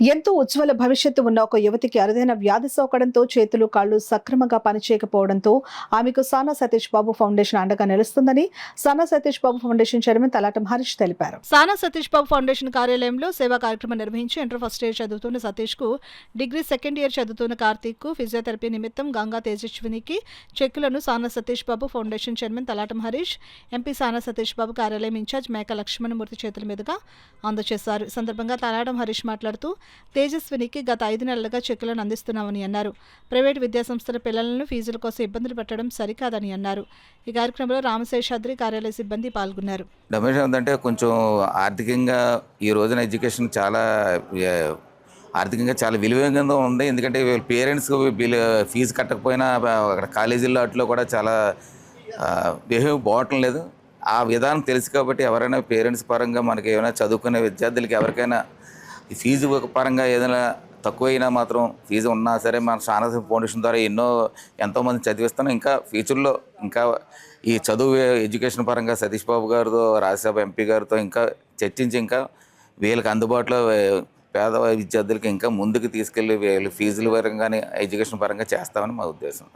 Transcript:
ఎంతో ఉజ్వల భవిష్యత్తు ఉన్న ఒక యువతికి అరుదైన వ్యాధి సోకడంతో చేతులు, కాళ్లు సక్రమంగా పనిచేయకపోవడంతో ఆమెకు సానా సతీష్ బాబు ఫౌండేషన్ అండగా నిలుస్తుందని సానా సతీష్ బాబు ఫౌండేషన్ చైర్మన్ తలాటం హరీష్ తెలిపారు. సానా సతీష్ బాబు ఫౌండేషన్ కార్యాలయంలో సేవా కార్యక్రమం నిర్వహించి ఇంటర్ ఫస్ట్ ఇయర్ చదువుతున్న సతీష్ కు, డిగ్రీ సెకండ్ ఇయర్ చదువుతున్న కార్తీక్ కు ఫిజియోథెరపీ నిమిత్తం గంగా తేజస్వినికి చెక్కులను Sana Satish Babu foundation chairman Talatam Harish, MP Sana Satish బాబు కార్యాలయం ఇన్ఛార్జ్ మేక లక్ష్మణమూర్తి చేతుల మీదుగా అందజేశారు. ఈ సందర్భంగా తలాటం హరీష్ మాట్లాడుతూ తేజస్వినికి గత 5 నెలలుగా చెక్కులను అందిస్తున్నామని అన్నారు. ప్రైవేటు విద్యాసంస్థల పిల్లలను ఫీజుల కోసం ఇబ్బందులు పెట్టడం సరికాదని అన్నారు. ఈ కార్యక్రమంలో రామశేషాద్రి కార్యాలయ సిబ్బంది పాల్గొన్నారు. డొనేషన్ ఏంటంటే కొంచెం ఆర్థికంగా ఈ రోజున ఎడ్యుకేషన్ చాలా ఆర్థికంగా చాలా విలువైనగా ఉంది. ఎందుకంటే పేరెంట్స్ ఫీజు కట్టకపోయినా అక్కడ కాలేజీల్లో వాటిలో కూడా చాలా బిహేవ్ బాగోవటం లేదు. ఆ విధానం తెలుసు కాబట్టి ఎవరైనా పేరెంట్స్ పరంగా మనకి ఏమైనా చదువుకునే విద్యార్థులకి ఎవరికైనా ఈ ఫీజు పరంగా ఏదైనా తక్కువైనా మాత్రం ఫీజు ఉన్నా సరే మన సానా ఫౌండేషన్ ద్వారా ఎంతోమంది చదివిస్తాను. ఇంకా ఫ్యూచర్లో ఇంకా ఈ చదువు ఎడ్యుకేషన్ పరంగా సతీష్ బాబు గారితో, రాజ్యసభ ఎంపీ గారితో ఇంకా చర్చించి ఇంకా వీళ్ళకి అందుబాటులో పేద విద్యార్థులకి ఇంకా ముందుకు తీసుకెళ్ళి వీళ్ళు ఫీజుల పరంగానే ఎడ్యుకేషన్ పరంగా చేస్తామని మా ఉద్దేశం.